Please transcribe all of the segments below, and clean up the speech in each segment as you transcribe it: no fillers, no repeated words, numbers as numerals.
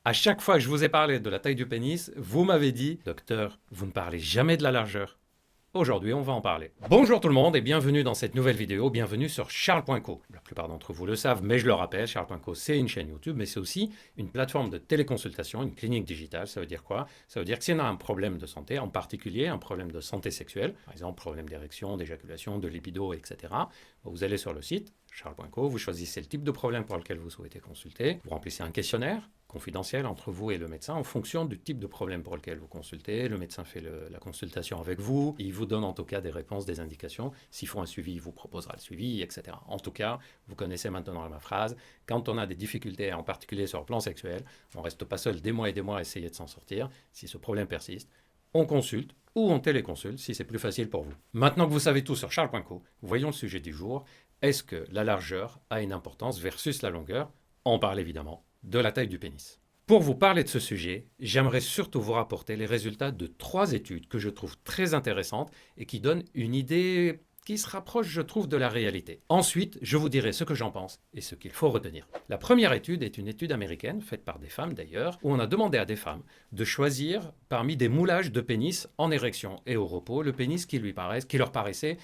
À chaque fois que je vous ai parlé de la taille du pénis, vous m'avez dit, docteur, vous ne parlez jamais de la largeur. Aujourd'hui, on va en parler. Bonjour tout le monde et bienvenue dans cette nouvelle vidéo, bienvenue sur Charles.co. La plupart d'entre vous le savent, mais je le rappelle, Charles.co c'est une chaîne YouTube, mais c'est aussi une plateforme de téléconsultation, une clinique digitale. Ça veut dire quoi? Ça veut dire que si on a un problème de santé, en particulier un problème de santé sexuelle, par exemple problème d'érection, d'éjaculation, de libido, etc., vous allez sur le site Charles.co, vous choisissez le type de problème pour lequel vous souhaitez consulter, vous remplissez un questionnaire confidentiel entre vous et le médecin en fonction du type de problème pour lequel vous consultez. Le médecin fait la consultation avec vous, il vous donne en tout cas des réponses, des indications. S'il faut un suivi, il vous proposera le suivi, etc. En tout cas, vous connaissez maintenant ma phrase, quand on a des difficultés, en particulier sur le plan sexuel, on ne reste pas seul des mois et des mois à essayer de s'en sortir. Si ce problème persiste, on consulte ou on téléconsulte si c'est plus facile pour vous. Maintenant que vous savez tout sur Charles.co, voyons le sujet du jour. Est-ce que la largeur a une importance versus la longueur? On parle évidemment de la taille du pénis. Pour vous parler de ce sujet, j'aimerais surtout vous rapporter les résultats de 3 études que je trouve très intéressantes et qui donnent une idée qui se rapproche, je trouve, de la réalité. Ensuite, je vous dirai ce que j'en pense et ce qu'il faut retenir. La première étude est une étude américaine, faite par des femmes d'ailleurs, où on a demandé à des femmes de choisir parmi des moulages de pénis en érection et au repos, le pénis qui leur paraissait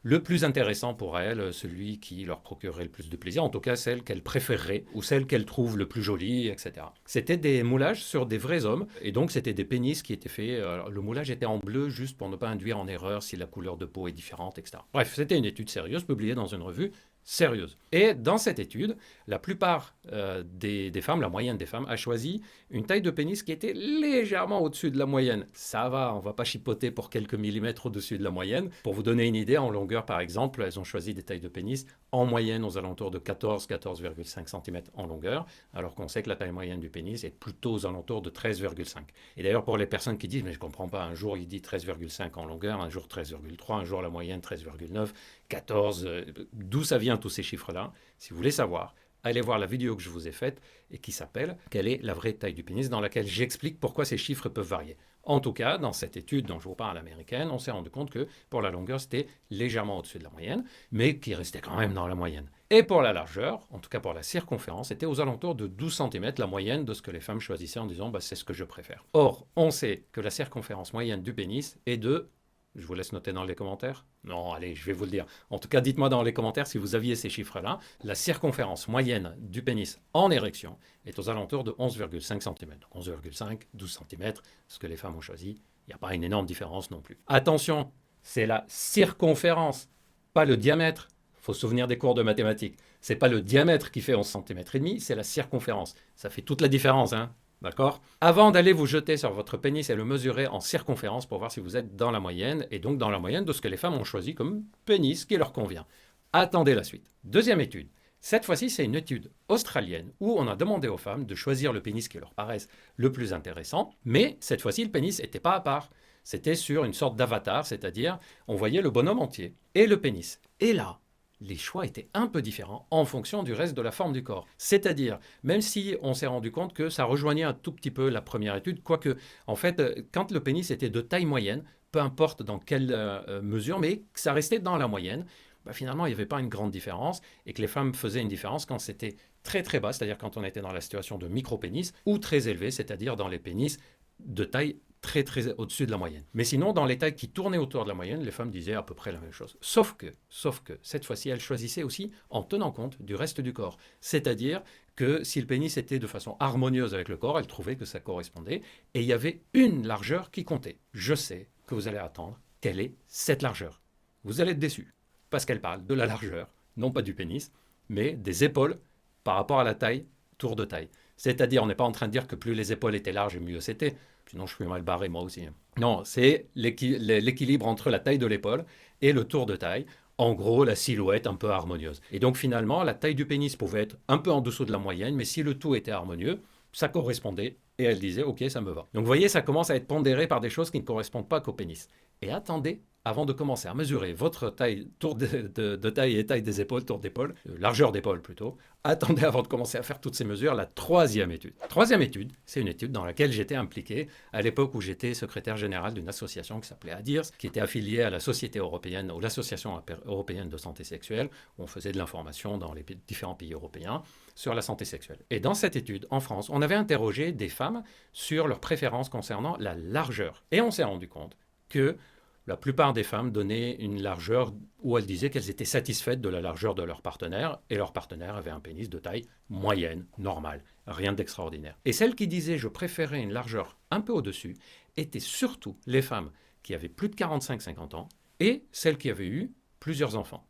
le plus intéressant pour elles, celui qui leur procurerait le plus de plaisir, en tout cas celle qu'elles préféreraient ou celle qu'elles trouvent le plus jolie, etc. C'était des moulages sur des vrais hommes, et donc c'était des pénis qui étaient faits, le moulage était en bleu juste pour ne pas induire en erreur si la couleur de peau est différente, etc. Bref, c'était une étude sérieuse publiée dans une revue sérieuse. Et dans cette étude, la plupart des femmes, la moyenne des femmes, a choisi une taille de pénis qui était légèrement au-dessus de la moyenne. Ça va, on ne va pas chipoter pour quelques millimètres au-dessus de la moyenne. Pour vous donner une idée, en longueur par exemple, elles ont choisi des tailles de pénis en moyenne aux alentours de 14,5 cm en longueur, alors qu'on sait que la taille moyenne du pénis est plutôt aux alentours de 13,5. Et d'ailleurs, pour les personnes qui disent « mais je ne comprends pas, un jour il dit 13,5 en longueur, un jour 13,3, un jour la moyenne 13,9, 14, d'où ça vient tous ces chiffres-là? Si vous voulez savoir, allez voir la vidéo que je vous ai faite et qui s'appelle « Quelle est la vraie taille du pénis ?» dans laquelle j'explique pourquoi ces chiffres peuvent varier. En tout cas, dans cette étude dont je vous parle américaine, on s'est rendu compte que pour la longueur, c'était légèrement au-dessus de la moyenne, mais qui restait quand même dans la moyenne. Et pour la largeur, en tout cas pour la circonférence, c'était aux alentours de 12 cm la moyenne de ce que les femmes choisissaient en disant bah, « c'est ce que je préfère ». Or, on sait que la circonférence moyenne du pénis est de... Je vous laisse noter dans les commentaires. Non, allez, je vais vous le dire. En tout cas, dites-moi dans les commentaires si vous aviez ces chiffres-là. La circonférence moyenne du pénis en érection est aux alentours de 11,5 cm. 11,5, 12 cm, ce que les femmes ont choisi. Il n'y a pas une énorme différence non plus. Attention, c'est la circonférence, pas le diamètre. Il faut se souvenir des cours de mathématiques. Ce n'est pas le diamètre qui fait 11 cm et demi, c'est la circonférence. Ça fait toute la différence, hein. D'accord? Avant d'aller vous jeter sur votre pénis et le mesurer en circonférence pour voir si vous êtes dans la moyenne, et donc dans la moyenne de ce que les femmes ont choisi comme pénis qui leur convient. Attendez la suite. Deuxième étude. Cette fois-ci, c'est une étude australienne où on a demandé aux femmes de choisir le pénis qui leur paraisse le plus intéressant, mais cette fois-ci, le pénis n'était pas à part. C'était sur une sorte d'avatar, c'est-à-dire on voyait le bonhomme entier et le pénis. Et là, les choix étaient un peu différents en fonction du reste de la forme du corps. C'est-à-dire, même si on s'est rendu compte que ça rejoignait un tout petit peu la première étude, quoique, en fait, quand le pénis était de taille moyenne, peu importe dans quelle mesure, mais que ça restait dans la moyenne, bah, finalement, il n'y avait pas une grande différence et que les femmes faisaient une différence quand c'était très très bas, c'est-à-dire quand on était dans la situation de micro-pénis, ou très élevé, c'est-à-dire dans les pénis de taille très très au-dessus de la moyenne. Mais sinon, dans les tailles qui tournaient autour de la moyenne, les femmes disaient à peu près la même chose. Sauf que cette fois-ci, elles choisissaient aussi en tenant compte du reste du corps. C'est-à-dire que si le pénis était de façon harmonieuse avec le corps, elles trouvaient que ça correspondait. Et il y avait une largeur qui comptait. Je sais que vous allez attendre. Quelle est cette largeur? Vous allez être déçus. Parce qu'elle parle de la largeur, non pas du pénis, mais des épaules par rapport à la taille, tour de taille. C'est-à-dire, on n'est pas en train de dire que plus les épaules étaient larges, mieux c'était. Sinon, je suis mal barré, moi aussi. Non, c'est l'équilibre entre la taille de l'épaule et le tour de taille. En gros, la silhouette un peu harmonieuse. Et donc, finalement, la taille du pénis pouvait être un peu en dessous de la moyenne, mais si le tout était harmonieux, ça correspondait. Et elle disait, OK, ça me va. Donc, vous voyez, ça commence à être pondéré par des choses qui ne correspondent pas qu'au pénis. Et attendez avant de commencer à mesurer votre taille, tour de taille et taille des épaules, tour d'épaule, largeur d'épaule plutôt, attendez avant de commencer à faire toutes ces mesures la troisième étude. Troisième étude, c'est une étude dans laquelle j'étais impliqué à l'époque où j'étais secrétaire général d'une association qui s'appelait ADIRS, qui était affiliée à la Société européenne ou l'Association européenne de santé sexuelle, où on faisait de l'information dans les différents pays européens sur la santé sexuelle. Et dans cette étude, en France, on avait interrogé des femmes sur leurs préférences concernant la largeur. Et on s'est rendu compte que la plupart des femmes donnaient une largeur où elles disaient qu'elles étaient satisfaites de la largeur de leur partenaire, et leur partenaire avait un pénis de taille moyenne, normale, rien d'extraordinaire. Et celles qui disaient je préférais une largeur un peu au-dessus étaient surtout les femmes qui avaient plus de 45-50 ans et celles qui avaient eu plusieurs enfants.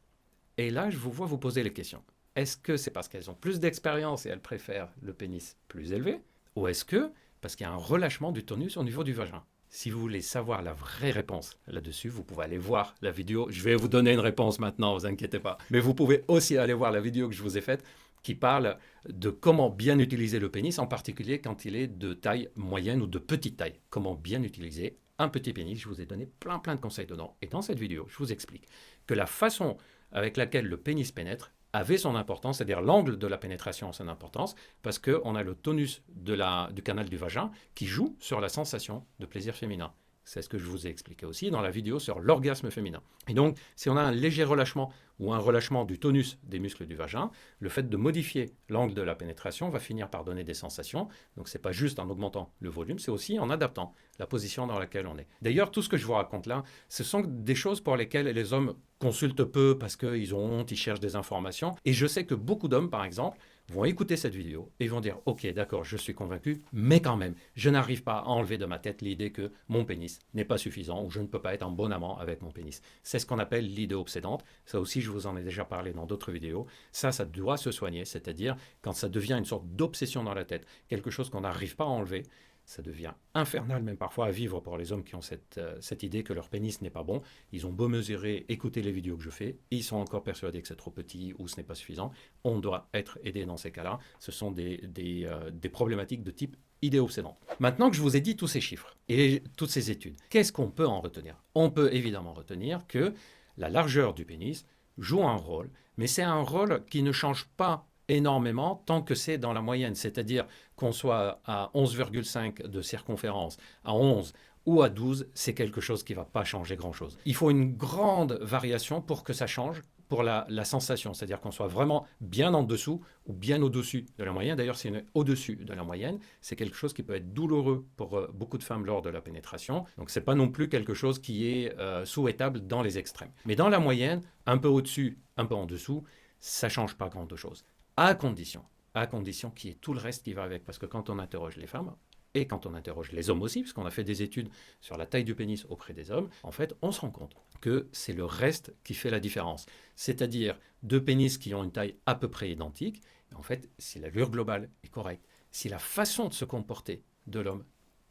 Et là, je vous vois vous poser les questions. Est-ce que c'est parce qu'elles ont plus d'expérience et elles préfèrent le pénis plus élevé, ou est-ce que parce qu'il y a un relâchement du tonus au niveau du vagin? Si vous voulez savoir la vraie réponse là-dessus, vous pouvez aller voir la vidéo. Je vais vous donner une réponse maintenant, ne vous inquiétez pas. Mais vous pouvez aussi aller voir la vidéo que je vous ai faite qui parle de comment bien utiliser le pénis, en particulier quand il est de taille moyenne ou de petite taille. Comment bien utiliser un petit pénis. Je vous ai donné plein de conseils dedans. Et dans cette vidéo, je vous explique que la façon avec laquelle le pénis pénètre avait son importance, c'est-à-dire l'angle de la pénétration a son importance, parce qu'on a le tonus du canal du vagin qui joue sur la sensation de plaisir féminin. C'est ce que je vous ai expliqué aussi dans la vidéo sur l'orgasme féminin. Et donc, si on a un léger relâchement ou un relâchement du tonus des muscles du vagin, le fait de modifier l'angle de la pénétration va finir par donner des sensations. Donc, ce n'est pas juste en augmentant le volume, c'est aussi en adaptant la position dans laquelle on est. D'ailleurs, tout ce que je vous raconte là, ce sont des choses pour lesquelles les hommes consultent peu parce qu'ils ont honte, ils cherchent des informations. Et je sais que beaucoup d'hommes, par exemple, vont écouter cette vidéo et vont dire « Ok, d'accord, je suis convaincu, mais quand même, je n'arrive pas à enlever de ma tête l'idée que mon pénis n'est pas suffisant ou je ne peux pas être un bon amant avec mon pénis. » C'est ce qu'on appelle l'idée obsédante. Ça aussi, je vous en ai déjà parlé dans d'autres vidéos. Ça doit se soigner, c'est-à-dire quand ça devient une sorte d'obsession dans la tête, quelque chose qu'on n'arrive pas à enlever, ça devient infernal même parfois à vivre pour les hommes qui ont cette idée que leur pénis n'est pas bon. Ils ont beau mesurer, écouter les vidéos que je fais, ils sont encore persuadés que c'est trop petit ou ce n'est pas suffisant. On doit être aidé dans ces cas-là. Ce sont des problématiques de type idée obsédante. Maintenant que je vous ai dit tous ces chiffres et toutes ces études, qu'est-ce qu'on peut en retenir? On peut évidemment retenir que la largeur du pénis joue un rôle, mais c'est un rôle qui ne change pas énormément tant que c'est dans la moyenne, c'est-à-dire qu'on soit à 11,5 de circonférence, à 11 ou à 12, c'est quelque chose qui ne va pas changer grand-chose. Il faut une grande variation pour que ça change pour la sensation, c'est-à-dire qu'on soit vraiment bien en dessous ou bien au-dessus de la moyenne. D'ailleurs, c'est au-dessus de la moyenne. C'est quelque chose qui peut être douloureux pour beaucoup de femmes lors de la pénétration. Donc, ce n'est pas non plus quelque chose qui est souhaitable dans les extrêmes. Mais dans la moyenne, un peu au-dessus, un peu en dessous, ça ne change pas grand-chose. À condition qu'il y ait tout le reste qui va avec. Parce que quand on interroge les femmes, et quand on interroge les hommes aussi, parce qu'on a fait des études sur la taille du pénis auprès des hommes, en fait, on se rend compte que c'est le reste qui fait la différence. C'est-à-dire deux pénis qui ont une taille à peu près identique, en fait, si l'allure globale est correcte, si la façon de se comporter de l'homme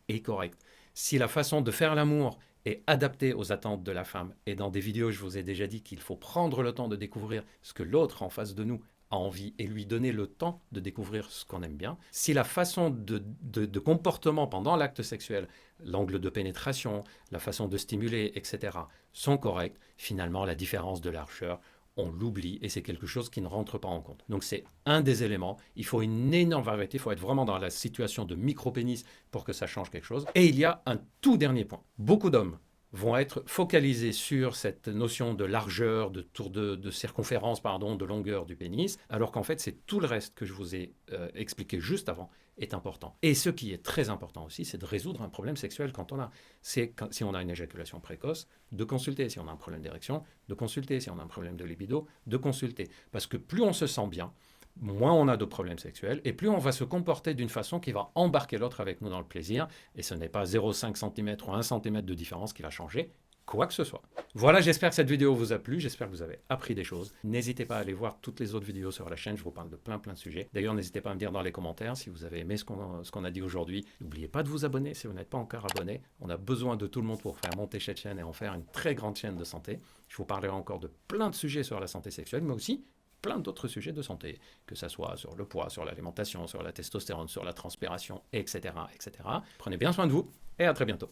est correcte, si la façon de faire l'amour est adaptée aux attentes de la femme, et dans des vidéos, je vous ai déjà dit qu'il faut prendre le temps de découvrir ce que l'autre en face de nous a envie et lui donner le temps de découvrir ce qu'on aime bien. Si la façon de comportement pendant l'acte sexuel, l'angle de pénétration, la façon de stimuler, etc., sont corrects, finalement, la différence de largeur, on l'oublie et c'est quelque chose qui ne rentre pas en compte. Donc c'est un des éléments. Il faut une énorme variété, il faut être vraiment dans la situation de micro-pénis pour que ça change quelque chose. Et il y a un tout dernier point. Beaucoup d'hommes vont être focalisés sur cette notion de largeur, de tour de circonférence, de longueur du pénis, alors qu'en fait, c'est tout le reste que je vous ai expliqué juste avant est important. Et ce qui est très important aussi, c'est de résoudre un problème sexuel si on a une éjaculation précoce, de consulter. Si on a un problème d'érection, de consulter. Si on a un problème de libido, de consulter. Parce que plus on se sent bien, moins on a de problèmes sexuels, et plus on va se comporter d'une façon qui va embarquer l'autre avec nous dans le plaisir, et ce n'est pas 0,5 cm ou 1 cm de différence qui va changer quoi que ce soit. Voilà, j'espère que cette vidéo vous a plu, j'espère que vous avez appris des choses. N'hésitez pas à aller voir toutes les autres vidéos sur la chaîne, je vous parle de plein de sujets. D'ailleurs, n'hésitez pas à me dire dans les commentaires si vous avez aimé ce qu'on a dit aujourd'hui. N'oubliez pas de vous abonner si vous n'êtes pas encore abonné. On a besoin de tout le monde pour faire monter cette chaîne et en faire une très grande chaîne de santé. Je vous parlerai encore de plein de sujets sur la santé sexuelle, mais aussi plein d'autres sujets de santé, que ce soit sur le poids, sur l'alimentation, sur la testostérone, sur la transpiration, etc. Prenez bien soin de vous et à très bientôt.